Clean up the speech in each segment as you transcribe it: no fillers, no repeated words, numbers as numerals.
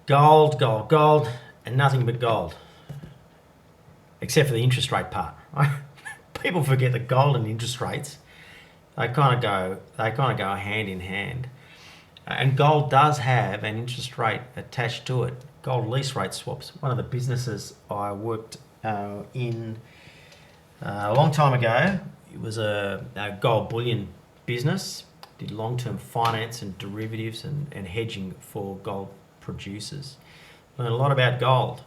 Gold, gold, gold, and nothing but gold, except for the interest rate part. Right? People forget that gold and interest rates they kind of go hand in hand. And gold does have an interest rate attached to it. Gold lease rate swaps. One of the businesses I worked in a long time ago, it was a gold bullion business. Did long-term finance and derivatives and hedging for gold producers. Learned a lot about gold.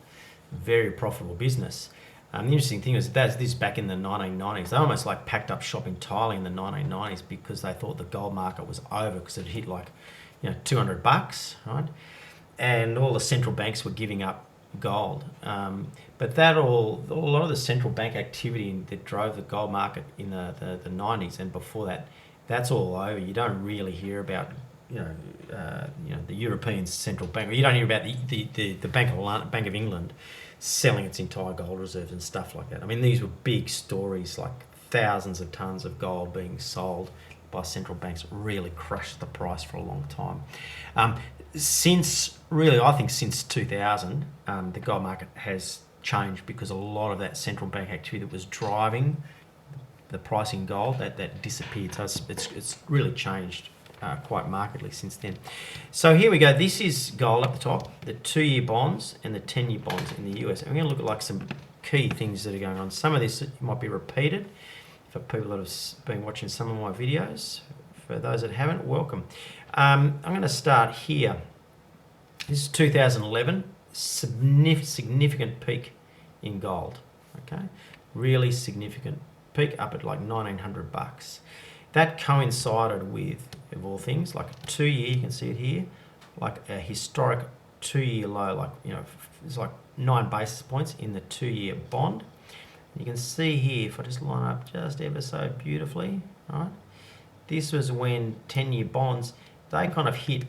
Very profitable business. The interesting thing is that's this back in the 1990s. They almost like packed up shop entirely in the 1990s because they thought the gold market was over because it hit like, $200, right? And all the central banks were giving up gold. But a lot of the central bank activity that drove the gold market in the 90s and before that, that's all over. You don't really hear about the European Central Bank. You don't hear about the Bank of England selling its entire gold reserves and stuff like that. I mean, these were big stories, like thousands of tons of gold being sold by central banks really crushed the price for a long time. I think since 2000, the gold market has changed because a lot of that central bank activity that was driving the price in gold that disappeared. So it's really changed quite markedly since then. So here we go. This is gold up the top, the 2-year bonds and the 10-year bonds in the US. And we're going to look at like some key things that are going on. Some of this might be repeated for people that have been watching some of my videos. For those that haven't, welcome. I'm going to start here. This is 2011, significant peak in gold. Okay, really significant peak up at like $1,900. That coincided with, of all things, like a 2-year, you can see it here, like a historic 2-year low, like, it's like 9 basis points in the 2-year bond. You can see here, if I just line up just ever so beautifully, right? This was when 10-year bonds, they kind of hit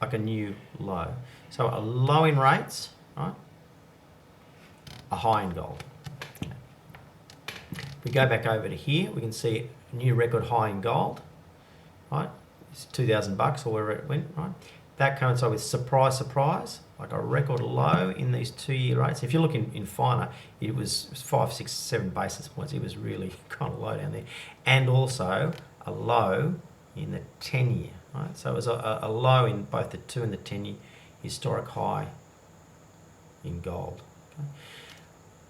like a new low. So a low in rates, right? A high in gold. If we go back over to here, we can see a new record high in gold, right? It's $2,000 or wherever it went, right? That coincided with surprise, like a record low in these 2-year rates. If you look in finer, it was 5, 6, 7 basis points. It was really kind of low down there. And also a low in the 10-year, right? So it was a low in both the 2 and the 10-year, historic high in gold. Okay?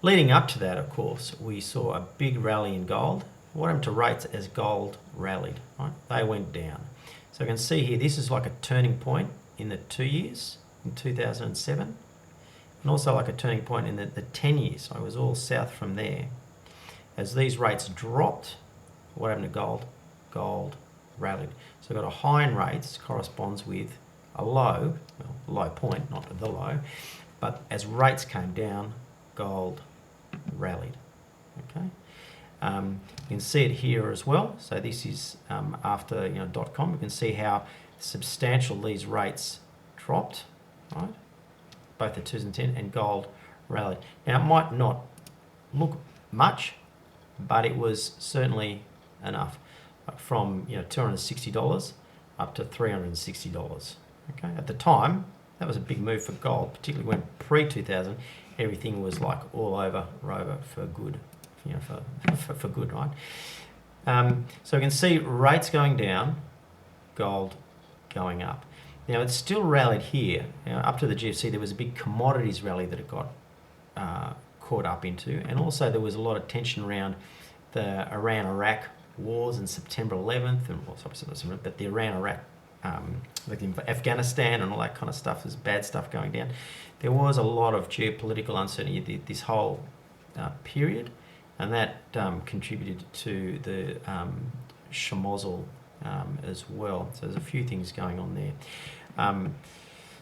Leading up to that, of course, we saw a big rally in gold. What happened to rates as gold rallied, right? They went down. So you can see here, this is like a turning point in the 2 years in 2007, and also like a turning point in the 10 years. So it was all south from there. As these rates dropped, what happened to gold? Gold rallied. So we've got a high in rates corresponds with a low, low point, not the low, but as rates came down, gold rallied. Okay. You can see it here as well. So this is after .com. You can see how substantial these rates dropped, right? Both the 2s and 10, and gold rallied. Now it might not look much, but it was certainly enough. From $260 up to $360. Okay, at the time that was a big move for gold, particularly when pre-2000 everything was like all over Rover for good. For good, right? So we can see rates going down, gold going up. Now it's still rallied here. Up to the GFC, there was a big commodities rally that it got caught up into, and also there was a lot of tension around the Iran-Iraq wars and September 11th, but the Iran-Iraq, like Afghanistan and all that kind of stuff. There's bad stuff going down. There was a lot of geopolitical uncertainty this whole period. And that contributed to the Schmozzle as well. So there's a few things going on there.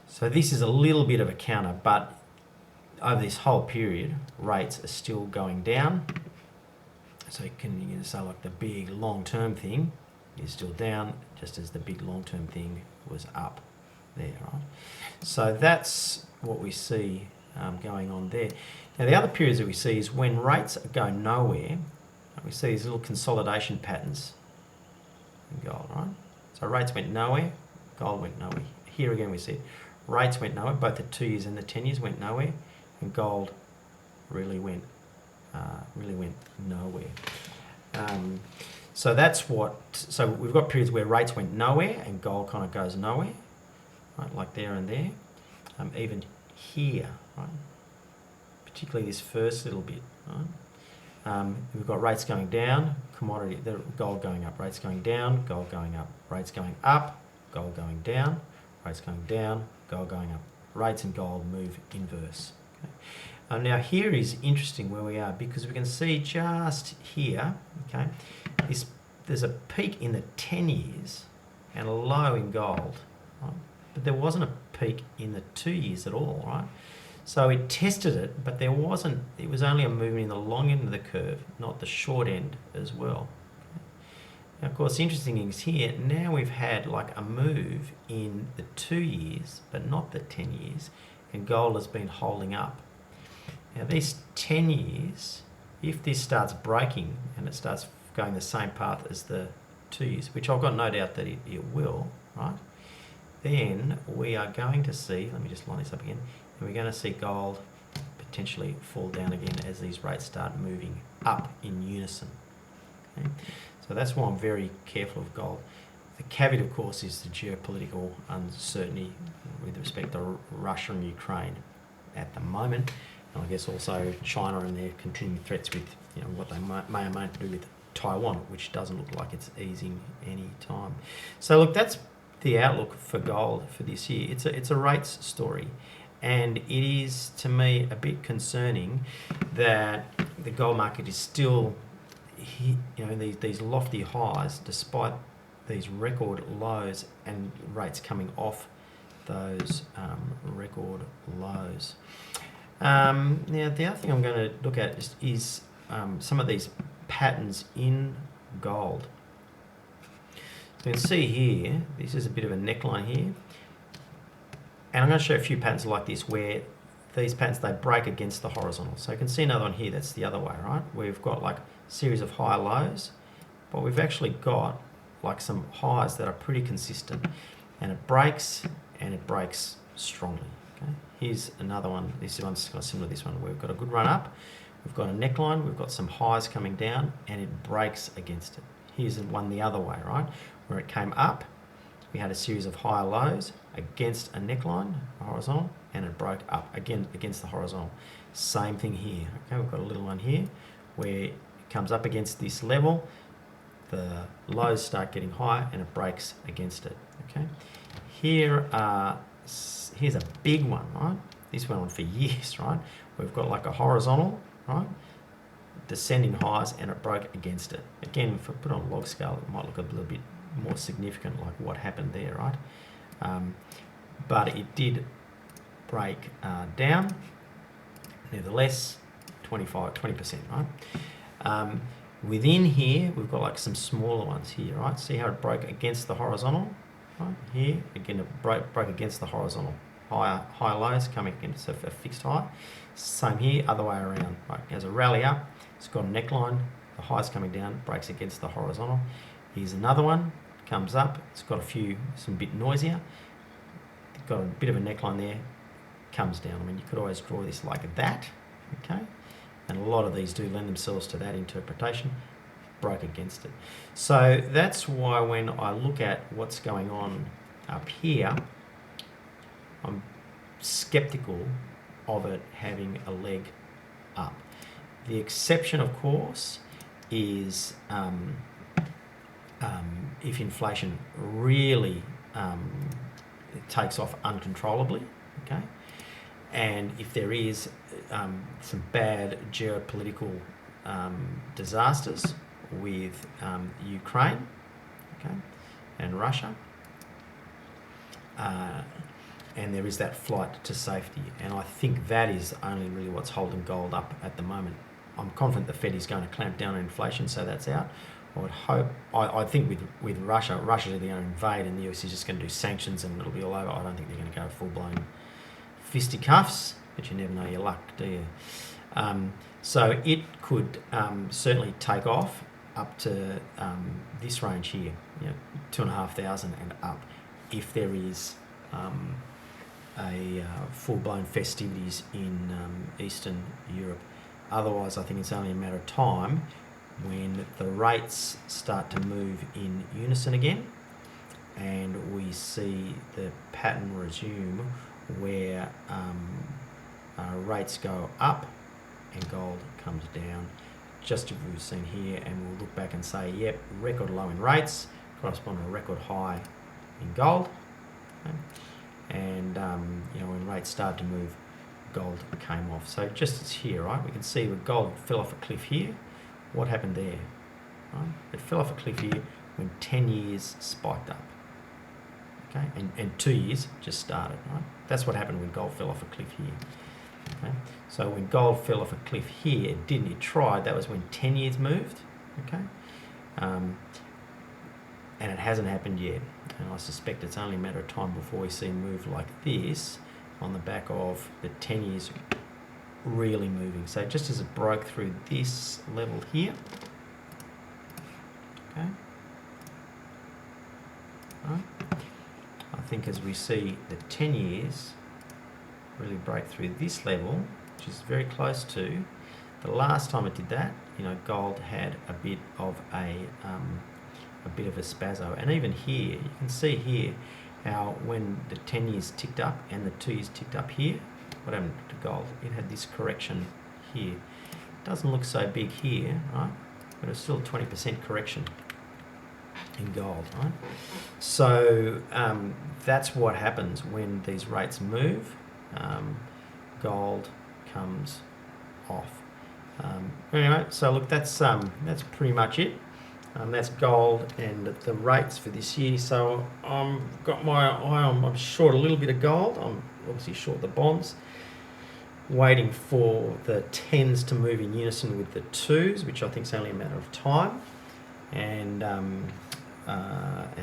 So this is a little bit of a counter, but over this whole period, rates are still going down. So you can say like the big long-term thing is still down, just as the big long-term thing was up there, right? So that's what we see going on there. Now the other periods that we see is when rates go nowhere, we see these little consolidation patterns in gold, right? So rates went nowhere, gold went nowhere. Here again we see rates went nowhere. Both the 2 years and the 10 years went nowhere, and gold really went nowhere. So that's what. So we've got periods where rates went nowhere and gold kind of goes nowhere, right? Like there and there. Even here, right? Particularly this first little bit, right? We've got rates going down, commodity, the gold going up, rates going down, gold going up, rates going up, gold going down, rates going down, gold going up. Rates and gold move inverse. Okay? Now here is interesting where we are, because we can see just here, okay, there's a peak in the 10 years and a low in gold, right? But there wasn't a peak in the 2 years at all, right? So it tested it, but there wasn't, it was only a movement in the long end of the curve, not the short end as well. Now, of course, the interesting thing is here, now we've had like a move in the 2 years, but not the 10 years, and gold has been holding up. Now, these 10 years, if this starts breaking and it starts going the same path as the 2 years, which I've got no doubt that it will, right? Then we are going to see, let me just line this up again, and we're going to see gold potentially fall down again as these rates start moving up in unison. Okay? So that's why I'm very careful of gold. The caveat, of course, is the geopolitical uncertainty with respect to Russia and Ukraine at the moment, and I guess also China and their continuing threats with what they may or may not do with Taiwan, which doesn't look like it's easing any time. So look, that's the outlook for gold for this year. It's a rates story, and it is, to me, a bit concerning that the gold market is still these lofty highs despite these record lows and rates coming off those record lows. Now, the other thing I'm going to look at is some of these patterns in gold. So you can see here, this is a bit of a neckline here. And I'm going to show a few patterns like this where these patterns, they break against the horizontal. So you can see another one here that's the other way, right? We've got like a series of high lows, but we've actually got like some highs that are pretty consistent. And it breaks, and it breaks strongly. Okay? Here's another one. This one's kind of similar to this one, where we've got a good run up. We've got a neckline, we've got some highs coming down, and it breaks against it. Here's one the other way, right? Where it came up, we had a series of higher lows against a neckline, a horizontal, and it broke up again against the horizontal. Same thing here. Okay, we've got a little one here where it comes up against this level, the lows start getting higher, and it breaks against it. Okay, here's a big one, right? This went on for years, right? We've got like a horizontal, right? Descending highs, and it broke against it. Again, if I put it on log scale, it might look a little bit more significant, like what happened there, right? But it did break down. Nevertheless, 20%, right? Within here, we've got like some smaller ones here, right? See how it broke against the horizontal, right? Here, again, it broke against the horizontal. Higher lows coming against a fixed high. Same here, other way around. Right? As a rally up, it's got a neckline. The high's coming down, breaks against the horizontal. Here's another one, comes up. It's got some bit noisier. Got a bit of a neckline there, comes down. I mean, you could always draw this like that, okay? And a lot of these do lend themselves to that interpretation. Broke against it. So that's why when I look at what's going on up here, I'm skeptical of it having a leg up. The exception, of course, is if inflation really takes off uncontrollably, okay? And if there is some bad geopolitical disasters with Ukraine, okay, and Russia, and there is that flight to safety. And I think that is only really what's holding gold up at the moment. I'm confident the Fed is going to clamp down on inflation, so that's out. I would hope, I think with Russia's going to invade and the US is just going to do sanctions and it'll be all over. I don't think they're going to go full-blown fisticuffs, but you never know your luck, do you? So it could certainly take off up to this range here, 2,500 and up, if there is full-blown festivities in Eastern Europe. Otherwise, I think it's only a matter of time when the rates start to move in unison again, and we see the pattern resume where rates go up and gold comes down, just as we've seen here, and we'll look back and say, yep, record low in rates correspond to a record high in gold. Okay? And when rates started to move, gold came off. So just as here, right, we can see where gold fell off a cliff here. What happened there? Right? It fell off a cliff here when 10 years spiked up. Okay, and 2 years just started, right? That's what happened when gold fell off a cliff here. Okay, so when gold fell off a cliff here, it didn't, it tried, that was when 10 years moved, okay? And it hasn't happened yet. And I suspect it's only a matter of time before we see a move like this on the back of the 10 years really moving. So just as it broke through this level here, okay? Right. I think as we see the 10 years really break through this level, which is very close to the last time it did that, gold had a bit of a spazzo. And even here, you can see here how when the 10 years ticked up and the 2 years ticked up here, what happened to gold? It had this correction here. It doesn't look so big here, right? But it's still a 20% correction in gold, right? So that's what happens when these rates move. Gold comes off. Anyway, so look, that's pretty much it. That's gold and the rates for this year. So I've got my eye on, I'm short a little bit of gold. I'm obviously short the bonds. Waiting for the 10s to move in unison with the 2s, which I think is only a matter of time. And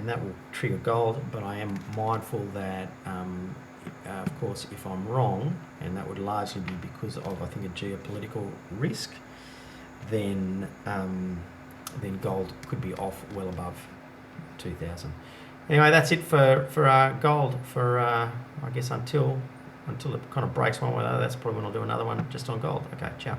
that will trigger gold, but I am mindful that, of course, if I'm wrong, and that would largely be because of, I think, a geopolitical risk, then gold could be off well above 2,000. Anyway, that's it for gold for, I guess, until it kind of breaks one way or the other. That's probably when I'll do another one just on gold. Okay, ciao.